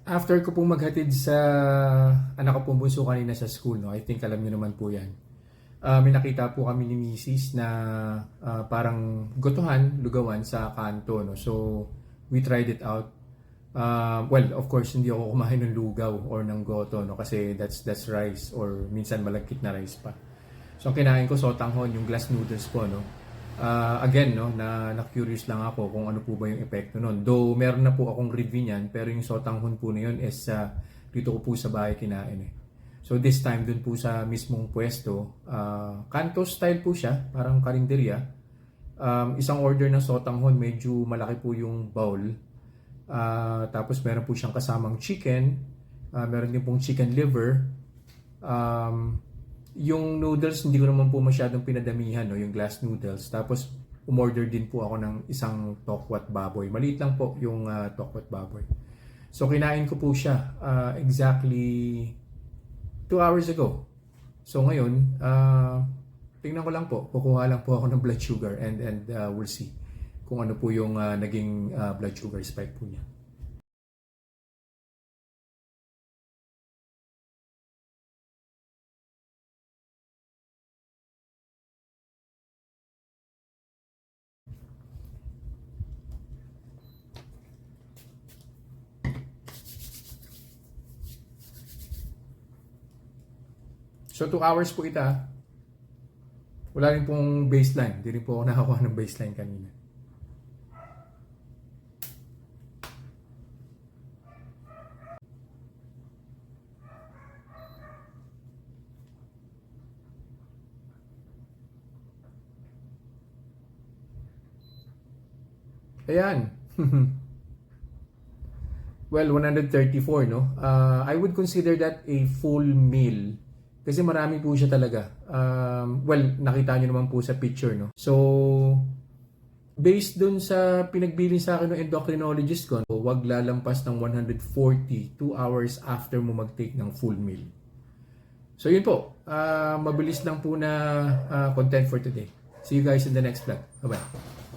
After ko pong maghatid sa anak ko pong bunso kanina sa school, no, I think alam niyo naman po yan. May nakita po kami ni Mrs. na parang gotohan, lugawan sa kanto. No? So, we tried it out. Well, of course, hindi ako kumain ng lugaw or ng goto, no? Kasi that's rice or minsan malagkit na rice pa. So, ang kinain ko sotanghon, yung glass noodles po, no? Again, no, na-curious lang ako kung ano po ba yung epekto nun. Though, meron na po akong review niyan, pero yung sotanghon po na yun is dito ko po sa bahay kinain eh. So, this time, dun po sa mismong pwesto, kanto style po siya, parang karinderya. Isang order ng sotanghon, medyo malaki po yung bowl. Tapos meron po siyang kasamang chicken, meron din pong chicken liver. Yung noodles, hindi ko naman po masyadong pinadamihan, no, yung glass noodles. Tapos umorder din po ako ng isang tokwat baboy. Maliit lang po yung tokwat baboy. So kinain ko po siya exactly 2 hours ago. So ngayon, tingnan ko lang po, kukuha lang po ako ng blood sugar and we'll see kung ano po yung naging blood sugar spike po niya. So 2 hours po ita. Wala rin pong baseline. Hindi rin po ako nakakuha ng baseline kanina. Ayan. Well, 134, no? I would consider that a full meal. Kasi marami po siya talaga. Well, nakita nyo naman po sa picture, no? So, based dun sa pinagbilin sa akin ng endocrinologist ko, wag lalampas ng 140 2 hours after mo mag-take ng full meal. So, yun po. Mabilis lang po na content for today. See you guys in the next vlog. Bye-bye.